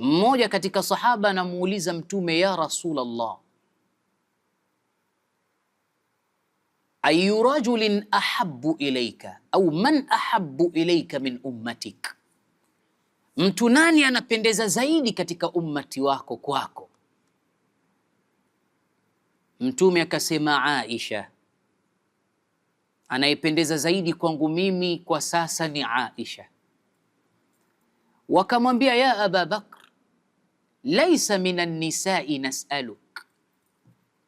Mmoja katika sahaba anamuuliza Mtume, ya Rasulullah, ayu rajulin ahabbu ilayka au man ahabbu ilayka min ummatik, mtu nani anapendeza zaidi katika ummati wako kwako? Mtume akasema, Aisha, anayependeza zaidi kwangu mimi kwa sasa ni Aisha. Wakamwambia, ya Aba Bakr, laisa minan nisai nas'aluk,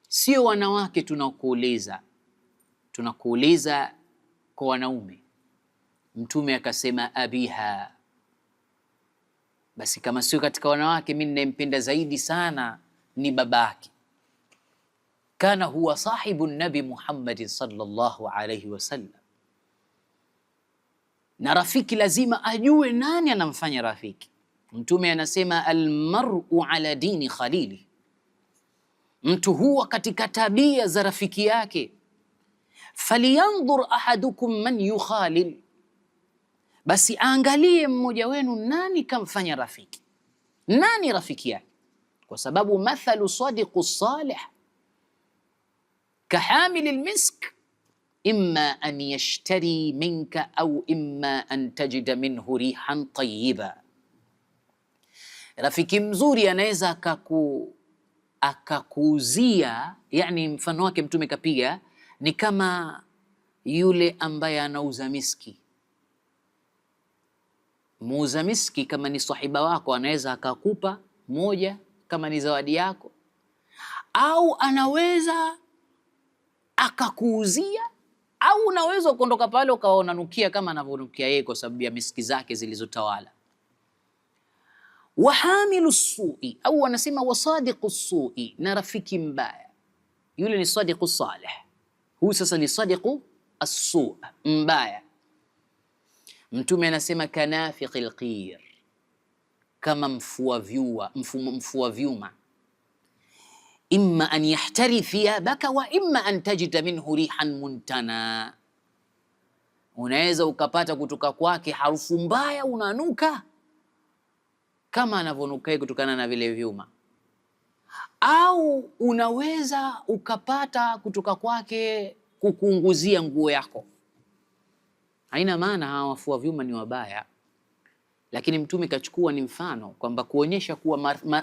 sio wanawake tunakuuliza, tunakuuliza kwa wanaume. Mtume akasema, abiha, basi kama sio katika wanawake, mimi ninayempenda zaidi sana ni babake. Kana huwa sahibu nabi Muhammad sallallahu alayhi wasallam. Na rafiki lazima ajue nani anamfanya rafiki. Mtume anasema, almar'u ala dini khalili, mtu huwa katika tabia za rafiki yake. Falyanzur ahadukum man yukhalil, basi aangalie mmoja wenu nani kamfanya rafiki, nani rafiki yake, kwa sababu mathalu sadiqu salih kahamil almisk imma an yashtari minka au imma an tajida minhu rihan tayyiba. Rafiki mzuri anaweza akakuuzia, yani mfano wake Mtume kapiga ni kama yule ambaye anauza miski. Muuza miski kama ni sahiba wako, anaweza akakupa moja kama ni zawadi yako, au anaweza akakuuzia, au unaweza kuondoka pale ukawa unanukia kama anavyonukia yeye kwa sababu ya miski zake zilizotawala. Wahamilu sui, au wanasema wasadiqu sui, na rafiki mbaya. Yule ni sadiqu salih, huyu sasa ni sadiqu as-su, mbaya. Mtume anasema kanafiqil qir, kama mfua vyuma. Imma an yahtari thiyabaka wa imma an tajida minhu rihan muntana, unaweza ukapata kutoka kwake harufu mbaya, unanuka kama anavyonuka kutokana na vile vyuma, au unaweza ukapata kutoka kwake kukuunguzia nguo yako. Haina maana hawa wafua vyuma ni wabaya, lakini Mtume kachukua ni mfano kwamba kuonyesha kuwa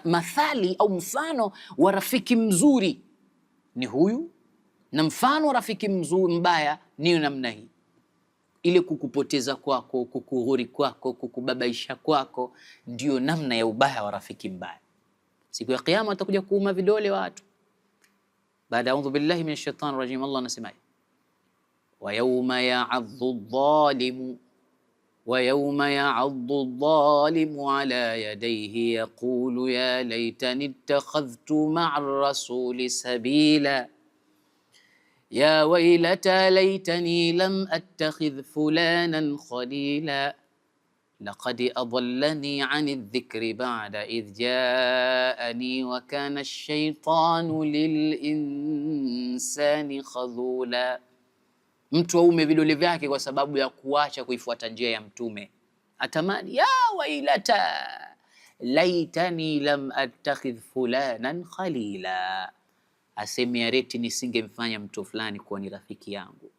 mathali au mfano wa rafiki mzuri ni huyu, na mfano wa rafiki mzuri mbaya ni namna hii, ili kukupoteza kwako, kukughuri kwako, kukubabaisha kwako, ndio namna ya ubaya wa rafiki mbaya. Siku ya Kiyama atakuja kuuma vidole watu. Baada audhu billahi minash shaitani rajim, Allah anasema ويوم يعض الظالم على يديه يقول يا ليتني اتخذت مع الرسول سبيلا يا ويلتى ليتني لم أتخذ فلانا خليلا لقد أضلني عن الذكر بعد إذ جاءني وكان الشيطان للإنسان خذولا. Mtu aume vidole vyake kwa sababu ya kuacha kuifuata njia ya Mtume, atamani ya wailata laitani lam attakhidh fulanan khalila, aseme areti nisingemfanya mtu fulani kuwa ni rafiki yangu.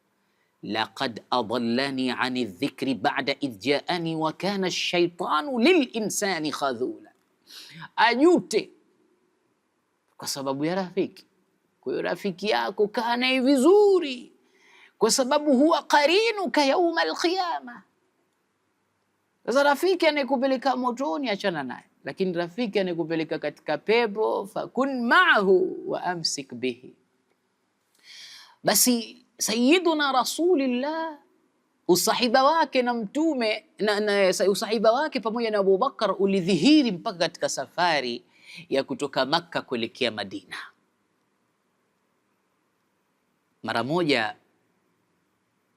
Laqad adallani ani dhikri ba'da idh jaani wa kana ash-shaytanu lilinsani khadhula, ajute kwa sababu ya rafiki. Kwa hiyo rafiki yako kaa naye vizuri, kwa sababu huwa qarinuka yauma alqiyama. Sasa rafiki anayekupeleka motoni achana naye, lakini rafiki anayekupeleka katika pepo fakun ma'ahu wa amsik bihi. Basi sayyiduna rasulillah, usahiba wake na Mtume usahiba wake pamoja na Abu Bakar ulidhihiri mpaka katika safari ya kutoka Makka kuelekea Madina. Mara moja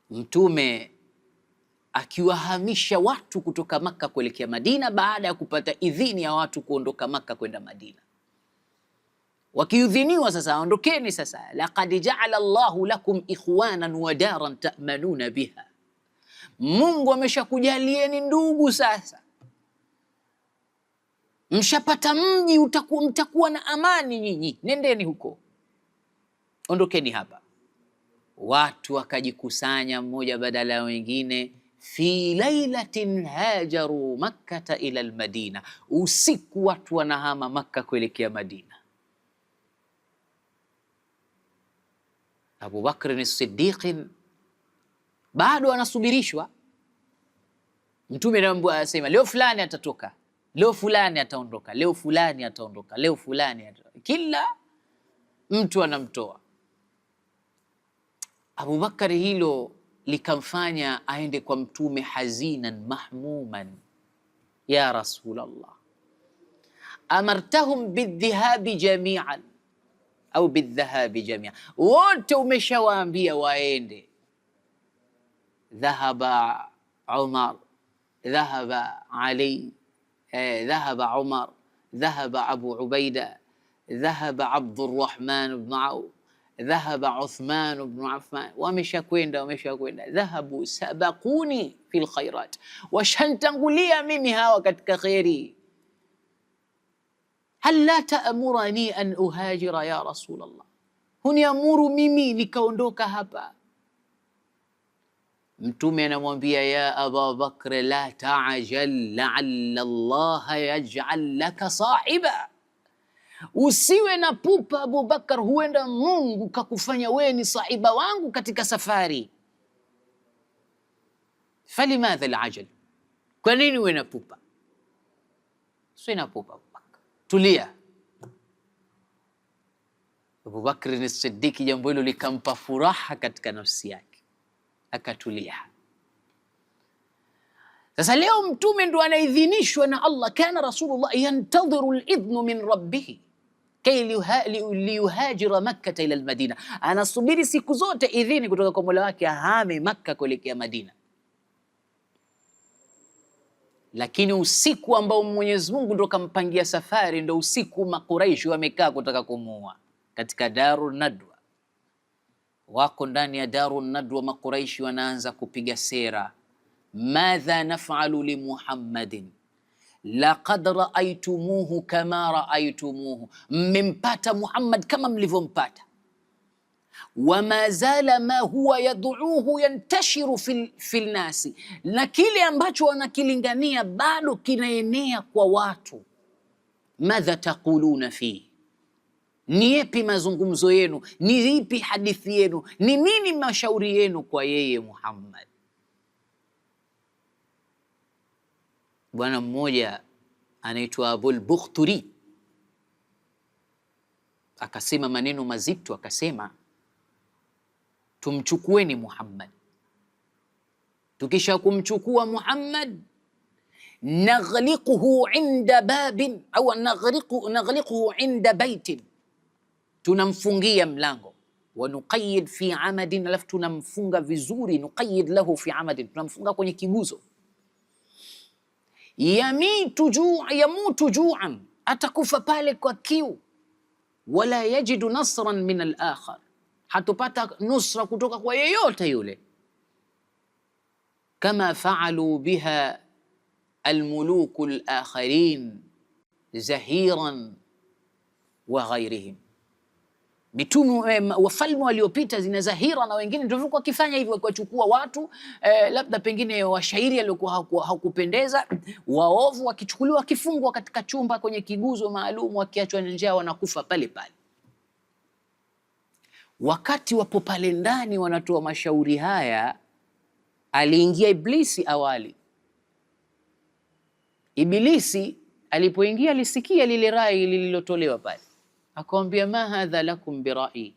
Mtume akiwahamisha watu kutoka Makka kuelekea Madina baada ya kupata idhini ya watu kuondoka Makka kwenda Madina. Wakiudhiniwa sasa, ondokeni sasa, laqad ja'ala Allahu lakum ikhwanan wa daran ta'manuna biha, Mungu ameshakujalieni ndugu sasa, mshapata mji, mtakuwa na amani nyinyi, nendeni huko, ondokeni hapa. Watu wakajikusanya mmoja badala ya wengine, fi lailatin hajaru makkata ila almadina, usiku watu wanahama Makka kuelekea Madina. Abu Bakr as-Siddiq bado anasubirishwa. Mtume anasema leo fulani atatoka, leo fulani ataondoka, leo fulani ataondoka, leo fulani ataondoka. Kila mtu anamtoa. Abu Bakar hilo likamfanya aende kwa Mtume hazinan mahmuman, ya Rasulullah, amartahum bidhahabi jami'an au bidhahabi jami'an, wote umeshawaambia waende. Dhahaba Umar, dhahaba Ali, dhahaba Umar, dhahaba Abu Ubaida, dhahaba Abdurrahman ibn Auf, dhahaba Uthman ibn Affan, wameshakwenda. Dhahabu sabaquni fil khairat, washantangulia mimi hawa katika khairi. Hal la ta'murani an uhajira ya Rasulullah, huniamuru mimi nikaondoka hapa? Mtume anamwambia ya Aba Bakr la ta'jal la'alla Allah yaj'al laka sahiba, usiwe na pupa Abu Bakar, huenda Mungu kakufanya wewe ni sahiba wangu katika safari. Falimadha al'ajal, kwa nini uwe na pupa? Usiwe na pupa Abu Bakar, tulia. Abu Bakr as-Siddiq jambo hilo likampa furaha katika nafsi yake, akatulia. Sasa leo mtume ndo anaidhinishwa na Allah, kana Rasulullah yantadhiru al-idhnu min rabbih kay liyuhajira Makkah ila al-Madina, anasubiri siku zote idhini kutoka kwa Mola wake ahame Makka kuelekea Madina. Lakini usiku ambao Mwenyezi Mungu ndo kampangia safari ndo usiku Makuraishi wamekaa kutaka kumuua katika Darun Nadwa. Wako ndani ya Darun Nadwa, Makuraishi wanaanza kupiga sera, madha naf'alu li Muhammadin laqad ra'aytumuhu kama ra'aytumuhu, mmempata Muhammad kama mlivyompata. Wama zala ma huwa yad'uhu yantashiru fil nasi, na kile ambacho wanakilingania bado kinaenea kwa watu. Madha taquluna fi, ni yepi mazungumzo yenu? Ni ipi hadithi yenu? Ni nini mashauri yenu kwa yeye Muhammad? Bwana mmoja anaitwa Abul Bukhturi akasema maneno mazito, akasema tumchukueni Muhammad, tukisha kumchukua Muhammad naghliquhu inda babin au naghliquhu inda baitin, tunamfungia mlango, wa nuqayyid fi amadin, alafu tunamfunga vizuri, nuqayyid lahu fi amadin, tunamfunga kwenye kiguzo. Yamutu ju'an, atakufa pale kwa kiu. Wala yajidu nasran min al-akhar, hatupata nusra kutoka kwa yeyote yule. Kama fa'alu biha al-muluku al-akharin Zahiran wa ghairihim, mitume wafalme waliopita zina Zahira na wengine ndio walikuwa wakifanya hivyo, wakiwachukua watu labda pengine washairi waliokuwa hakupendeza, waovu, wakichukuliwa wakifungwa katika chumba kwenye kiguzo maalum, wakiachwa njaa wanakufa pale pale. Wakati wapo pale ndani wanatoa mashauri haya, aliingia Iblisi awali. Iblisi alipoingia alisikia lile rai lililotolewa pale, akamwambia ma hadha lakum birai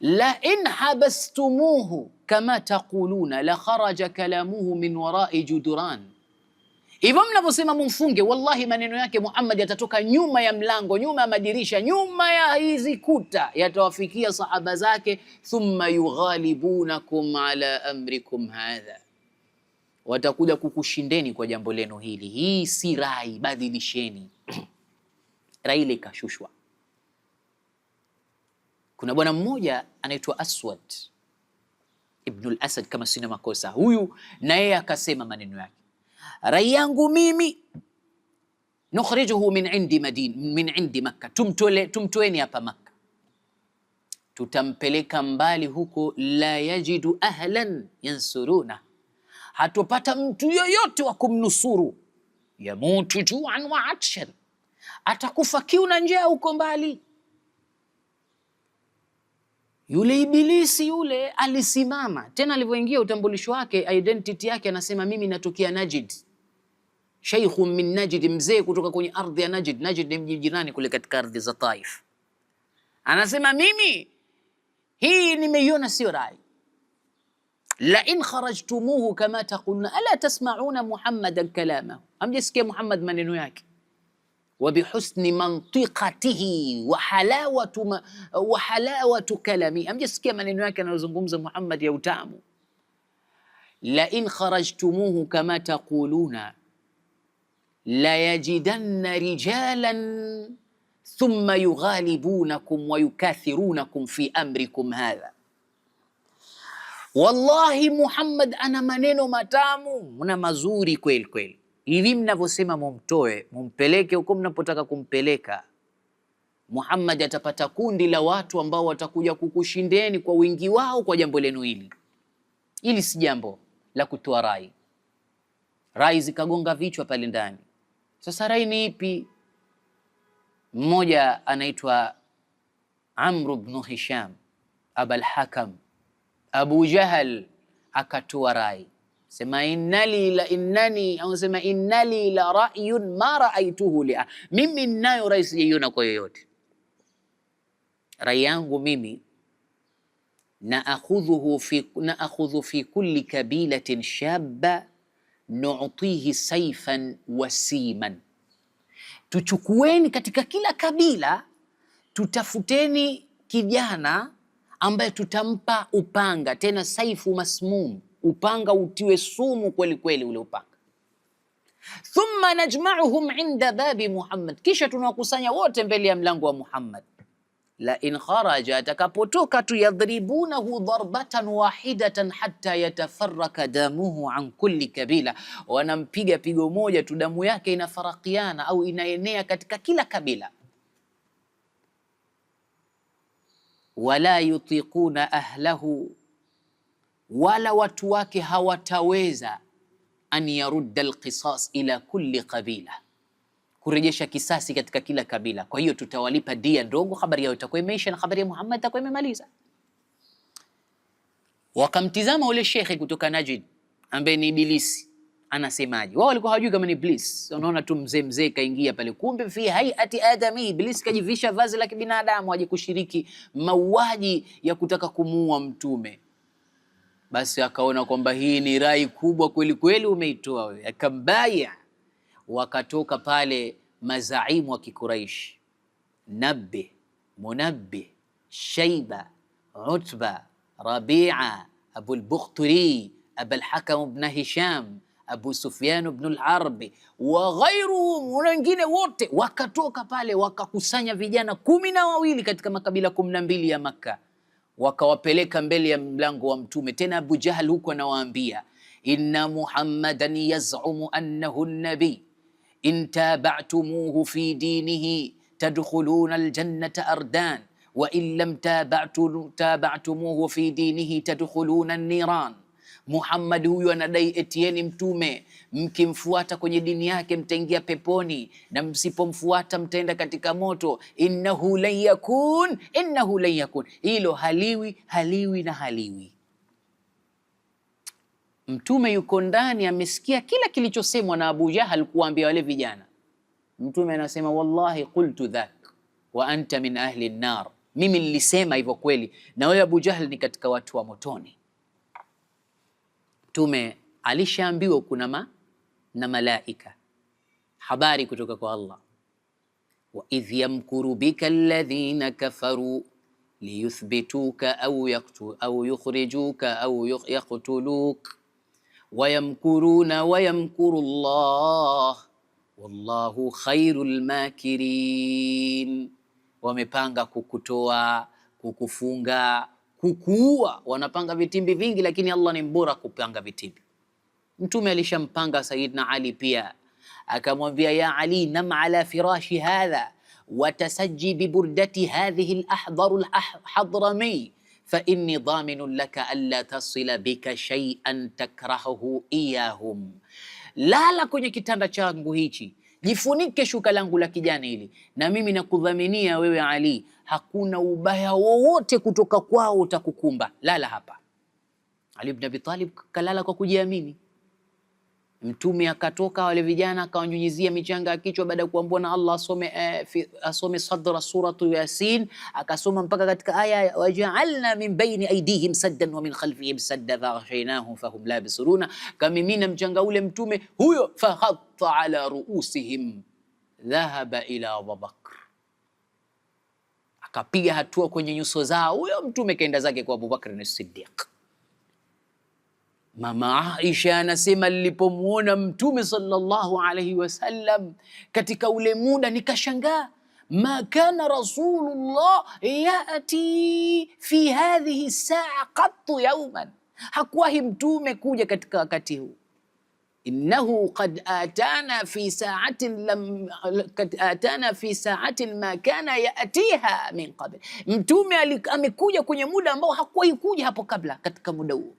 la in habastumuhu kama taquluna la kharaja kalamuhu min warai juduran. Hivyo mnavyosema mumfunge, wallahi maneno yake Muhammad yatatoka nyuma ya mlango, nyuma ya madirisha, nyuma ya hizi kuta, yatawafikia sahaba zake. Thumma yughalibunakum ala amrikum hadha, watakuja kukushindeni kwa jambo lenu hili. Hii si rai, badilisheni. Rai ile ikashushwa. Kuna bwana mmoja anaitwa Aswad ibn al-Asad kama sina makosa, huyu na yeye akasema maneno yake, rai yangu mimi nukhrijuhu min indi Makka, tumtoeni hapa Makka, tutampeleka mbali huko, la yajidu ahlan yansuruna, hatupata mtu yoyote wa kumnusuru, yamutu ju'an wa atshan, atakufa kiu na njaa huko mbali. Yule Ibilisi yule alisimama tena, alivyoingia utambulisho wake, identity yake, anasema mimi natokea Najd, sheikhun min Najd, mzee kutoka kwenye ardhi ya Najd. Najd ni mji jirani kule katika ardhi za Taif. Anasema mimi hii nimeiona sio rai, la in kharajtumuhu kama taquluna ala tasma'una Muhammadan kalamahu, amjasikia Muhammad maneno yake, wa bihusni mantiqatihi wa halawatu kalami, amjasikia maneno yake anayozungumza Muhammad ya utamu. La in kharajtumuhu kama taquluna la yajidanna rijalan thumma yughalibunakum wa yukathirunakum fi amrikum hadha. Wallahi Muhammad ana maneno matamu na mazuri kweli kweli. Hivi mnavyosema mumtoe, mumpeleke huko mnapotaka kumpeleka, Muhammad atapata kundi la watu ambao watakuja kukushindeni kwa wingi wao kwa jambo lenu hili. Hili si jambo la kutoa rai. Rai zikagonga vichwa pale ndani. Sasa rai ni ipi? Mmoja anaitwa Amr ibn Hisham Abul Hakam, Abu Jahal, akatoa rai, sema innali la ra'yun ma ra'aytuhu li, mimi ninayo rai sijaiona kwa yoyote. Rai yangu mimi, naakhudhu fi kulli kabilatin shabba nu'tihi sayfan wasiman, tuchukueni katika kila kabila, tutafuteni kijana ambaye tutampa upanga, tena saifu masmum, upanga utiwe sumu kweli kweli ule upanga. Thumma najma'uhum inda babi Muhammad, kisha tunawakusanya wote mbele ya mlango wa Muhammad. La in kharaja, atakapotoka tu, yadribunahu darbatan wahidatan hatta yatafarraka damuhu an kulli kabila, wanampiga pigo moja tu, damu yake inafarakiana au inaenea katika kila kabila. Wala yutiquna ahlahu, wala watu wake hawataweza, an yarudda alqisas ila kulli qabila, kurejesha kisasi katika kila kabila. Kwa hiyo tutawalipa dia ndogo, habari yao itakuwa imeisha na habari ya Muhammad itakuwa imemaliza. Wakamtizama ule shekhi kutoka Najd ambaye ni Ibilisi, anasemaje? Wao walikuwa hawajui kama ni Iblis, unaona tu mzee kaingia pale, kumbe fi hayati adami, Iblis kajivisha vazi la kibinadamu aje kushiriki mauaji ya kutaka kumuua mtume. Basi akaona kwamba hii ni rai kubwa kweli kweli umeitoa wewe, akambaya. Wakatoka pale mazaimu wa Kikuraish, Nabbi, Munabbi, Shayba, Utba, Rabi'a, Abu al-Bukhturi, Abu al-Hakam ibn Hisham, Abu Sufyan ibn al-Harbi wa ghairuhum, wengine wote wakatoka pale, wakakusanya vijana 12 katika makabila 12 ya Makka, wakawapeleka mbele ya mlango wa mtume. Tena Abu Jahal huko anawaambia, inna Muhammadan yaz'umu annahu an-nabi in taba'tumuhu fi dinihi tadkhuluna al-jannata ardan wa in lam taba'tumuhu fi dinihi tadkhuluna an-niran. Muhammad huyu anadai etieni mtume, mkimfuata kwenye dini yake mtaingia peponi, na msipomfuata mtaenda katika moto. Innahu lan yakun, innahu lan yakun. Hilo haliwi na haliwi. Mtume yuko ndani, amesikia kila kilichosemwa na Abu Jahal kuambia wale vijana. Mtume anasema, wallahi qultu dhak wa anta min ahli an-nar, mimi nilisema hivyo kweli, na wewe Abu Jahal ni katika watu wa motoni. Mtume alishaambiwa kuna na malaika habari kutoka kwa Allah, wa idh yamkuru bika alladhina kafaru liyuthbituka au yukhrijuka au yaqtuluk wa yamkuruna wa yamkuru Allah wallahu khairul makirin. Wamepanga kukutoa, kukufunga, kukuua, wanapanga vitimbi vingi, lakini Allah ni mbora kupanga vitimbi. Mtume alishampanga Sayyidina Ali pia akamwambia ya Ali, nam ala firashi hadha watasajji biburdati hadhihi al-ahdar al-hadrami fa inni dhaminun laka alla tasila bika shay'an takrahuhu iyahum, lala kwenye kitanda changu hichi, jifunike shuka langu la kijani hili, na mimi nakudhaminia wewe Ali, hakuna ubaya wowote kutoka kwao utakukumba, lala hapa. Ali ibn Abi Talib kalala kwa kujiamini. Mtume akatoka, wale vijana akawanyunyizia michanga ya kichwa, baada ya kuambiwa na Allah asome sadra suratu Yasin, akasoma mpaka katika aya waja'alna min baini aydihim saddan wa min khalfihim saddan faghshaynahum fahum la yabsuruna, kamimina mchanga ule mtume huyo, fakhatta ala ruusihim dhahaba ila Abu Bakr, akapiga hatua kwenye nyuso zao. Huyo mtume kaenda zake kwa Abu Bakr as-Siddiq. Mama Aisha anasema nilipomuona Mtume sallallahu alayhi wasallam katika ule muda nikashangaa, ma kana Rasulullah yati fi hadhihi saa qattu yawman, hakuwahi Mtume kuja katika wakati huu. Innahu qad atana fi sa'atin ma kana yatiha min qabl, Mtume amekuja kwenye muda ambao hakuwahi kuja hapo kabla katika muda huo.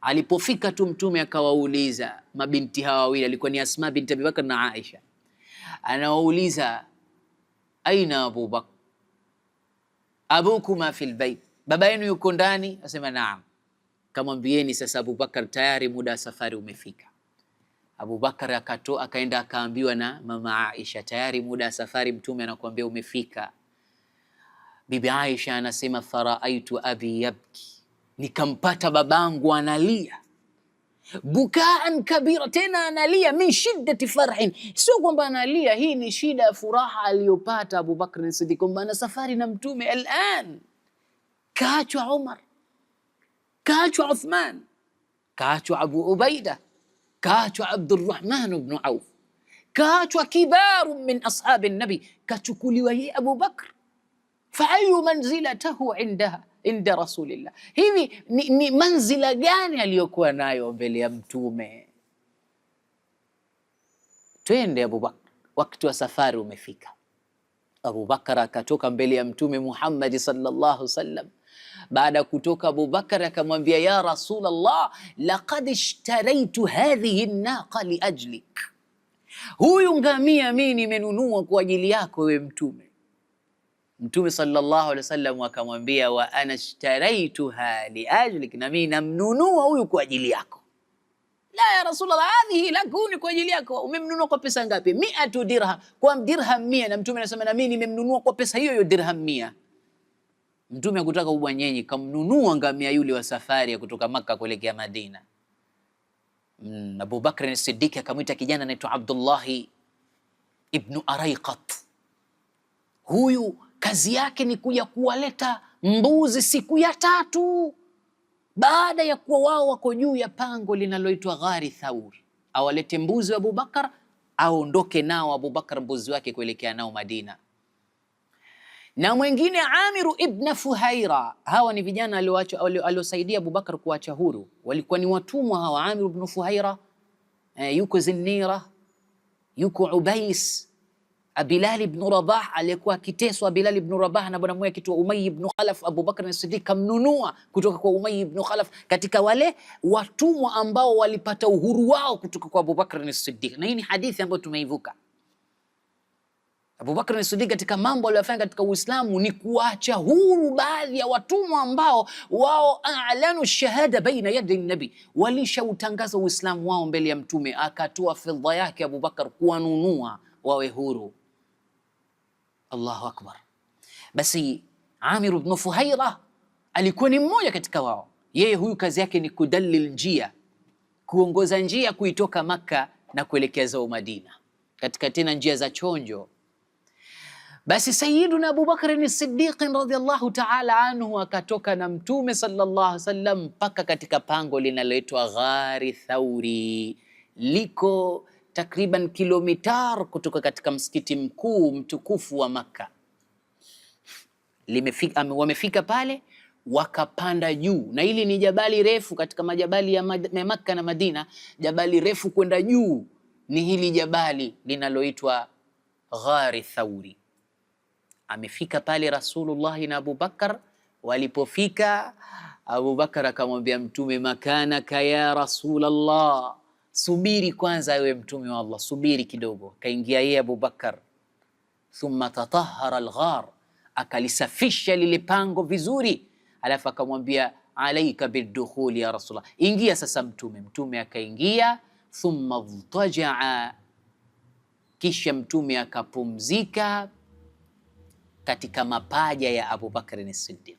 Alipofika tu Mtume akawauliza mabinti hawa wawili, alikuwa ni Asma binti Abi Bakr na Aisha, anawauliza aina Abu Bakr, abukuma fil bait, baba yenu yuko ndani? Asema naam. Kamwambieni sasa Abu Bakr tayari muda wa safari umefika. Abu Bakr akaenda akaambiwa na mama Aisha, tayari muda wa safari Mtume anakuambia umefika. Bibi Aisha anasema faraaitu abi yabki, nikampata babangu analia, bukaan kabira, tena analia min shiddati farhin, sio kwamba analia, hii ni shida ya furaha aliyopata Abu Bakr as-Siddiq kwamba ana safari na Mtume. Alan kaachwa Umar, kaachwa Uthman, kaachwa Abu Ubaida, kaachwa Abdurrahman ibn Auf, kaachwa kibaru min ashabi nabi, kachukuliwa yeye Abu Bakr. Fa ayu manzilatahu inda rasulillah, hivi ni manzila gani aliyokuwa nayo mbele ya Mtume? Twende Abu Bakr, wakati wa safari umefika. Abu Bakr akatoka mbele ya Mtume Muhammad sallallahu alaihi wasallam. Baada ya kutoka Abu Bakr akamwambia, ya Rasulullah, laqad ishtaraitu hadhihi an-naqa li ajlik, huyu ngamia mimi nimenunua kwa ajili yako wewe Mtume. Mtume sallallahu alaihi wasallam akamwambia, wa ana ishtaraituha li ajlik, na mimi namnunua huyu kwa ajili yako. La ya Rasulullah, hadhihi lakuni, kwa ajili yako. Umemnunua kwa pesa ngapi? 100 dirham, kwa dirham 100. Na Mtume anasema na mimi nimemnunua kwa pesa hiyo hiyo dirham 100. Mtume hakutaka ubwanyenyi, kamnunua ngamia yule wa safari ya kutoka Makka kuelekea Madina. Abu Bakr as-Siddiq akamwita kijana anaitwa Abdullah ibn Araiqat. Huyu kazi yake ni kuja kuwaleta mbuzi siku ya 3 baada ya kuwa wao wako juu ya pango linaloitwa Ghari Thaur. Awalete mbuzi wa Abu Bakar, aondoke nao Abu Bakar mbuzi wake kuelekea nao Madina. Na mwingine Amiru ibn Fuhaira. Hawa ni vijana aliosaidia Abu Bakar kuacha huru, walikuwa ni watumwa hawa. Amiru ibn Fuhaira, yuko Zinnira, yuko Ubais, Bilal ibn Rabah aliyekuwa akiteswa. Bilal ibn Rabah na bwana mmoja kitwa Umayy ibn Khalaf. Abu Bakr as-Siddiq kamnunua kutoka kwa Umayy ibn Khalaf, katika wale watumwa ambao walipata uhuru wao kutoka kwa Abu Bakr as-Siddiq. Na hii ni hadithi ambayo tumeivuka. Abu Bakr as-Siddiq katika mambo aliyofanya katika Uislamu ni kuacha huru baadhi ya watumwa ambao wao a'lanu shahada baina yadi nabi, walishautangaza Uislamu wao mbele ya Mtume. Akatoa fedha yake Abu Bakr kuwanunua wawe huru. Allahu akbar. Basi Amir ibn Fuhaira alikuwa ni mmoja katika wao. Yeye huyu kazi yake ni kudallil njia, kuongoza njia kuitoka Makka na kuelekea zao Madina, katika tena njia za chonjo. Basi Sayyiduna Abu Bakr as-Siddiq radhiyallahu ta'ala anhu akatoka na Mtume sallallahu alaihi wasallam mpaka katika pango linaloitwa Ghari Thauri, liko takriban kilomitar kutoka katika msikiti mkuu mtukufu wa Makka. Wamefika pale, wakapanda juu, na hili ni jabali refu katika majabali ya Makka na Madina, jabali refu kwenda juu, ni hili jabali linaloitwa Ghari Thauri. Amefika pale Rasulullah na Abu Bakar. Walipofika, Abu Bakar akamwambia Mtume, makanaka ya Rasulallah, subiri kwanza ewe Mtume wa Allah, subiri kidogo. Kaingia yeye Abu Bakar, thumma tatahhara al-ghar, akalisafisha lile pango vizuri, alafu akamwambia alaika bidukhuli ya Rasulullah, ingia sasa Mtume. Mtume akaingia, thumma dhtajaa, kisha Mtume akapumzika katika mapaja ya Abu Bakr as-Siddiq,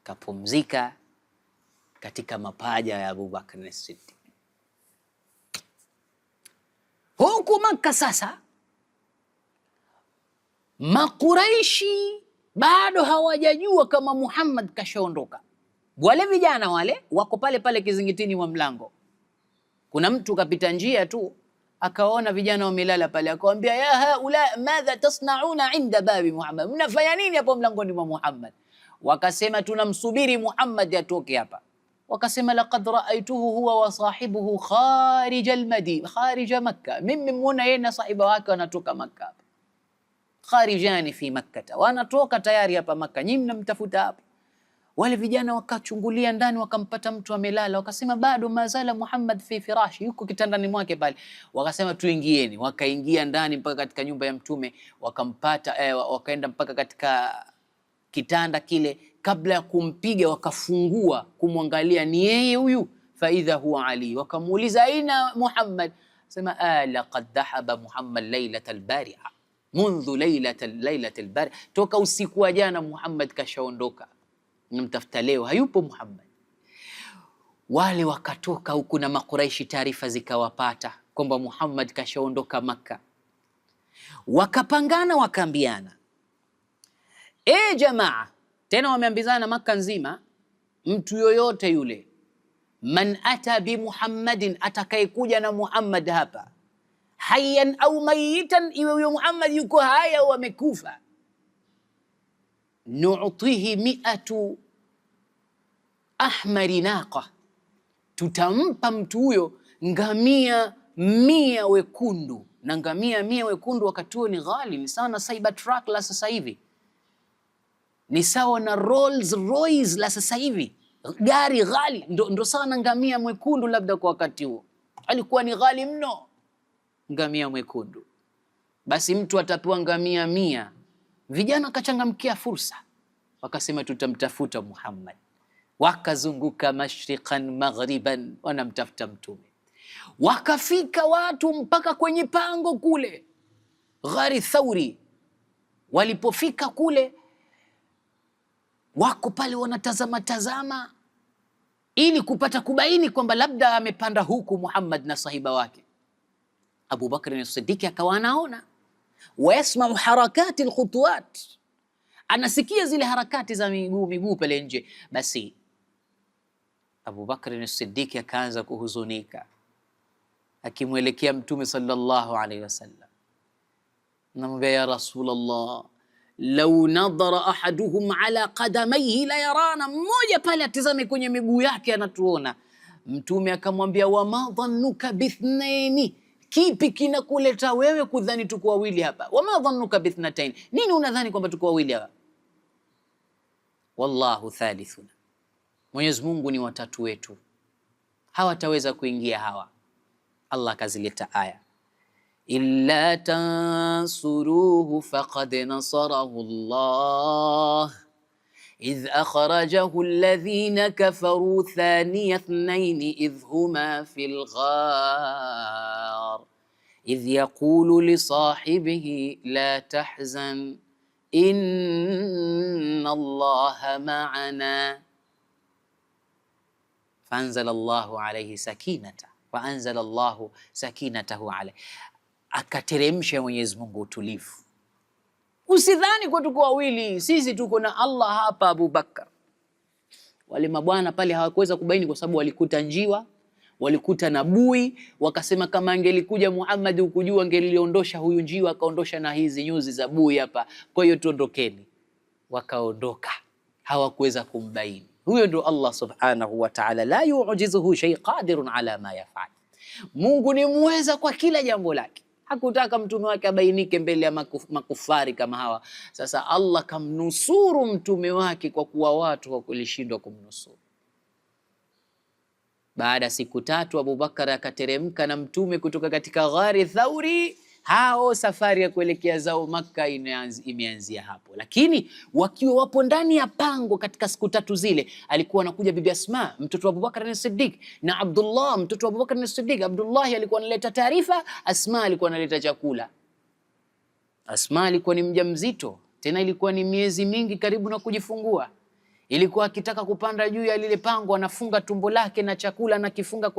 kapumzika katika mapaja ya Abu Bakr as-Siddiq. Huku Makka sasa Makuraishi bado hawajajua kama Muhammad kashaondoka. Wale vijana wale wako pale pale kizingitini wa mlango. Kuna mtu kapita njia tu akaona vijana wamelala pale, akamwambia ya haula madha tasnauna inda babi Muhammad, mnafanya nini hapo mlangoni mwa Muhammad? Wakasema tunamsubiri Muhammad atoke hapa. Wakasema laqad raaituhu huwa wa sahibuhu kharija Makkah, mimi muona yeye na sahiba wake wanatoka Makkah, kharijani fi Makkah, wanatoka tayari hapa Makkah, nyinyi mnamtafuta hapa. Wale vijana wakachungulia ndani, wakampata mtu amelala, wakasema bado mazala Muhammad fi firashi, yuko kitandani mwake pale. Wakasema tuingieni. Wakaingia ndani mpaka katika nyumba ya Mtume, wakampata wakaenda mpaka katika kitanda kile. Kabla ya kumpiga wakafungua kumwangalia, ni yeye huyu, fa idha huwa Ali. Wakamuuliza aina Muhammad, sema laqad dhahaba Muhammad laylatal bari'a, mundhu laylatal bari'a, toka usiku wa jana Muhammad kashaondoka, namtafuta leo hayupo Muhammad. Wale wakatoka huku na Makuraishi, taarifa zikawapata kwamba Muhammad kashaondoka Makka. Wakapangana wakaambiana, jamaa, tena wameambizana Makka nzima, mtu yoyote yule, man ata bi Muhammadin, atakayekuja na Muhammad hapa, hayyan au mayitan, iwe huyo Muhammad yuko haya au amekufa, nu'tihi 100 ahmari naqa, tutampa mtu huyo ngamia 100 wekundu. Na ngamia 100 wekundu wakati huo ni ghali, ni sawa na Cybertruck la sasa hivi, ni sawa na Rolls Royce la sasa hivi, gari ghali, ndo sawa na ngamia mwekundu. Labda kwa wakati huo alikuwa ni ghali mno ngamia mwekundu. Basi mtu atapewa ngamia 100. Vijana wakachangamkia fursa, wakasema tutamtafuta Muhammad. Wakazunguka mashriqan maghriban, wanamtafuta Mtume. Wakafika watu mpaka kwenye pango kule Ghari Thauri. Walipofika kule, wako pale wanatazama tazama ili kupata kubaini kwamba labda amepanda huku Muhammad na sahiba wake. Abu Bakr as-Siddiq akawa anaona, wayasmau harakati alkhutuwat, anasikia zile harakati za miguu pale nje. Basi Abu Bakr as-Siddiq akaanza kuhuzunika, akimwelekea Mtume sallallahu alaihi wasallam, namwambia ya Rasulullah, lau nadhara ahaduhum ala qadamayhi la yarana, mmoja pale atizame kwenye miguu yake anatuona. Mtume akamwambia, wama dhannuka bithnaini, kipi kinakuleta wewe kudhani tuko wawili hapa? Wama dhannuka bithnatayn, nini unadhani kwamba tuko wawili hapa? Wallahu thalithuna, Mwenyezi Mungu ni watatu wetu, hawataweza kuingia hawa. Allah akazileta aya, illa tansuruhu faqad nasarahu Allah idh akhrajahu alladhina kafaru thaniya ithnaini idh huma fil ghar idh yaqulu li sahibihi la tahzan inna Allaha ma'ana faanzala Allahu alayhi sakinata wa anzala Allahu sakinatahu alayhi, akateremsha Mwenyezi Mungu utulivu. Usidhani kwa tuko wawili, sisi tuko na Allah hapa. Abu Bakar, wale mabwana pale hawakuweza kubaini kwa sababu walikuta njiwa, walikuta na bui. Wakasema kama angelikuja Muhammad ukujua, angeliondosha huyu njiwa, akaondosha na hizi nyuzi za bui hapa, kwa hiyo tuondokeni. Wakaondoka, hawakuweza kumbaini. Huyo ndo Allah subhanahu wa ta'ala, la yu'jizuhu shay, qadirun ala ma yaf'al. Mungu ni muweza kwa kila jambo lake. Hakutaka mtume wake abainike mbele ya makufari kama hawa. Sasa Allah kamnusuru mtume wake kwa kuwa watu hawakulishindwa kumnusuru. Baada siku 3 Abubakar akateremka na mtume kutoka katika Ghari Thauri. Hao safari ya kuelekea zao Makka imeanzia hapo, lakini wakiwa wapo ndani ya pango katika siku 3 zile, alikuwa anakuja Bibi Asma mtoto wa Abubakar as-Siddiq na Abdullah mtoto wa Abubakar as-Siddiq. Abdullah alikuwa analeta taarifa, Asma alikuwa analeta chakula. Asma alikuwa ni mjamzito, tena ilikuwa ni miezi mingi karibu na kujifungua. Ilikuwa akitaka kupanda juu ya lile pango, anafunga tumbo lake na chakula anakifunga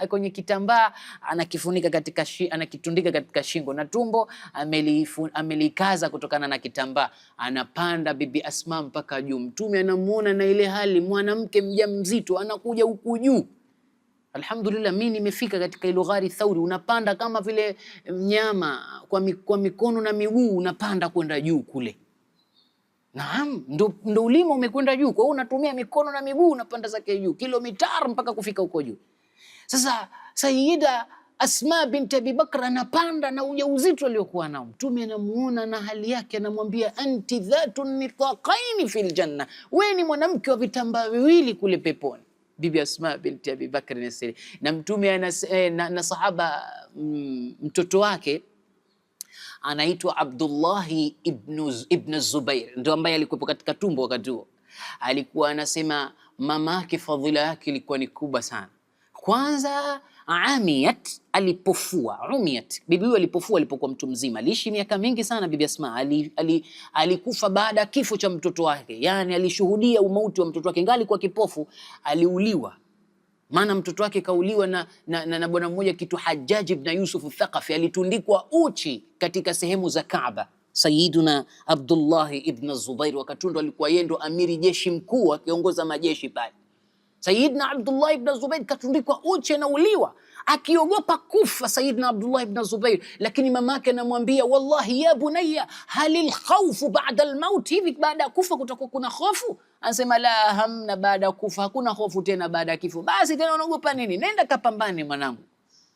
kwenye kitambaa, anakifunika katika anakitundika katika shingo, na tumbo amelikaza kutokana na kitambaa. Anapanda Bibi Asma mpaka juu. Mtume anamuona na ile hali, mwanamke mjamzito anakuja huku juu. Alhamdulillah, mimi nimefika katika ile Ghari Thauri. Unapanda kama vile mnyama kwa mikono na miguu, unapanda kwenda juu kule. Naam, ndo ulima umekwenda juu, kwa hiyo unatumia mikono na miguu, unapanda zake juu kilomita mpaka kufika huko juu. Sasa Sayyida Asma binti Abi Bakr anapanda na ujauzito aliokuwa nao. Mtume anamuona na hali yake, anamwambia anti dhatu nitaqaini fil janna, wewe ni mwanamke wa vitambaa viwili kule peponi. Bibi Asma binti Abi Bakr nasiri na mtume na sahaba mtoto wake anaitwa Abdullahi ibn Zubair, ndio ambaye alikuwa katika tumbo wakati huo. Alikuwa anasema mamake fadhila yake ilikuwa ni kubwa sana. Kwanza amiyat, alipofua. Umiyat, bibi huyo alipofua alipokuwa mtu mzima. Aliishi miaka mingi sana Bibi Asma. Alikufa baada ya kifo cha mtoto wake, yani alishuhudia umauti wa mtoto wake. Ingali kwa kipofu, aliuliwa. Maana mtoto wake kauliwa na bwana mmoja kitu Hajjaj ibn Yusuf al-Thaqafi, alitundikwa uchi katika sehemu za Kaaba. Sayyiduna Abdullah ibn Zubair wakatundwa, alikuwa yeye ndo amiri jeshi mkuu akiongoza majeshi pale. Sayyidina Abdullah ibn Zubair katundikwa uchi na uliwa, akiogopa kufa Sayyidina Abdullah ibn Zubair, lakini mamake anamwambia wallahi ya bunayya halil khawfu ba'da al-maut, hivi baada ya kufa kutakuwa kuna hofu? Anasema la, hamna, baada ya kufa hakuna hofu tena, baada ya kifo. Basi tena unaogopa nini? Nenda kapambane mwanangu.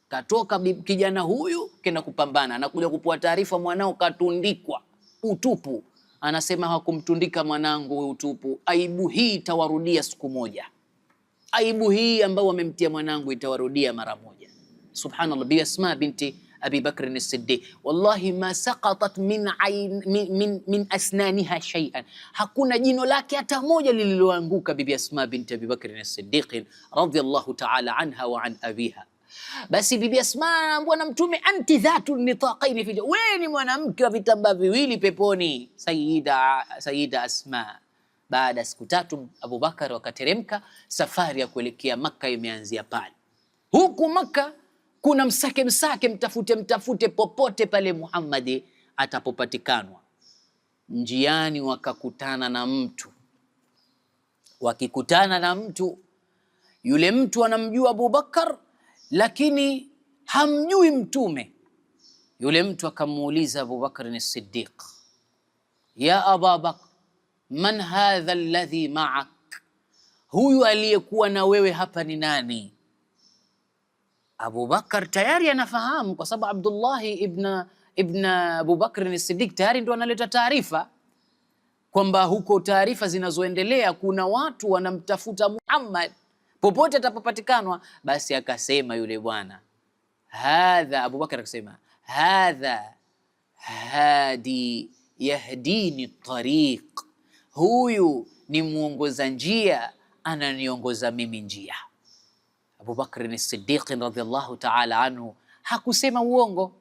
Katoka kijana huyu kenda kupambana, anakuja kupoa taarifa mwanao katundikwa utupu. Anasema hakumtundika mwanangu utupu, aibu hii itawarudia siku moja. Aibu hii ambao wamemtia mwanangu itawarudia mara moja. Subhanallah. Bi Asma binti Abi Bakr as-Siddiq, wallahi ma saqatat min asnaniha shay'an, hakuna jino lake hata moja lililoanguka Bibi Asma binti Abi Bakr as-Siddiq radhiyallahu ta'ala anha wa an abiha. Basi Bibi Asma bwana mtume, anti dhatu nitaqaini fi, wewe ni mwanamke wa vitambaa viwili peponi. Sayyida Asma. Baada siku 3 Abubakar wakateremka, safari ya kuelekea Makka imeanzia pale. Huku Makka kuna msake mtafute popote pale Muhammad atapopatikanwa. Njiani wakakutana na mtu. Wakikutana na mtu, yule mtu anamjua Abubakar lakini hamjui mtume. Yule mtu akamuuliza Abubakar as-Siddiq, ya Abubakar, man hadha alladhi ma'ak, huyu aliyekuwa na wewe hapa ni nani? Abubakar tayari anafahamu, kwa sababu Abdullah ibn Abubakar as-Siddiq tayari ndo analeta taarifa kwamba huko taarifa zinazoendelea kuna watu wanamtafuta Muhammad popote atapopatikanwa. Basi akasema yule bwana, hadha, Abubakar akasema, hadha hadi yahdini tariq, huyu ni muongoza njia, ananiongoza mimi njia. Abubakar as-Siddiq radhiyallahu ta'ala anhu hakusema uongo.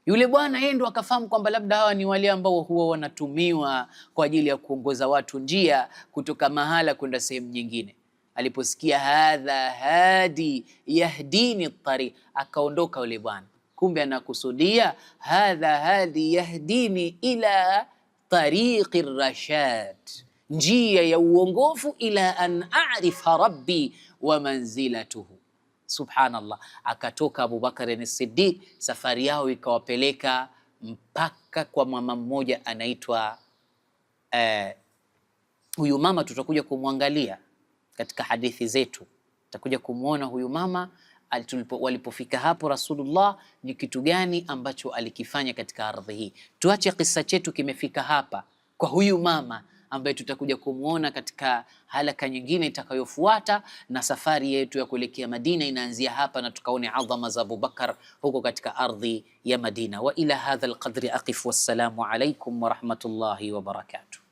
Yule bwana yeye ndo akafahamu kwamba labda hawa ni wale ambao huwa wanatumiwa kwa ajili ya kuongoza watu njia kutoka mahala kwenda sehemu nyingine. Aliposikia hadha hadi yahdini tariq, akaondoka yule bwana. Kumbe anakusudia hadha hadi yahdini ila tariqi rashad, njia ya uongofu, ila an a'rifa rabbi wa manzilatuhu. Subhanallah. Akatoka Abubakar as-Siddiq, safari yao ikawapeleka mpaka kwa mama mmoja anaitwa huyu mama tutakuja kumwangalia, katika hadithi zetu. Tutakuja kumwona huyu mama walipofika hapo Rasulullah ni kitu gani ambacho alikifanya katika ardhi hii. Tuache kisa chetu kimefika hapa kwa huyu mama ambaye tutakuja kumwona katika halaka nyingine itakayofuata, na safari yetu ya kuelekea Madina inaanzia hapa, na tukaone adhama za Abubakar huko katika ardhi ya Madina. Wa ila hadha alqadri aqif, wassalamu alaykum wa rahmatullahi wa barakatuh.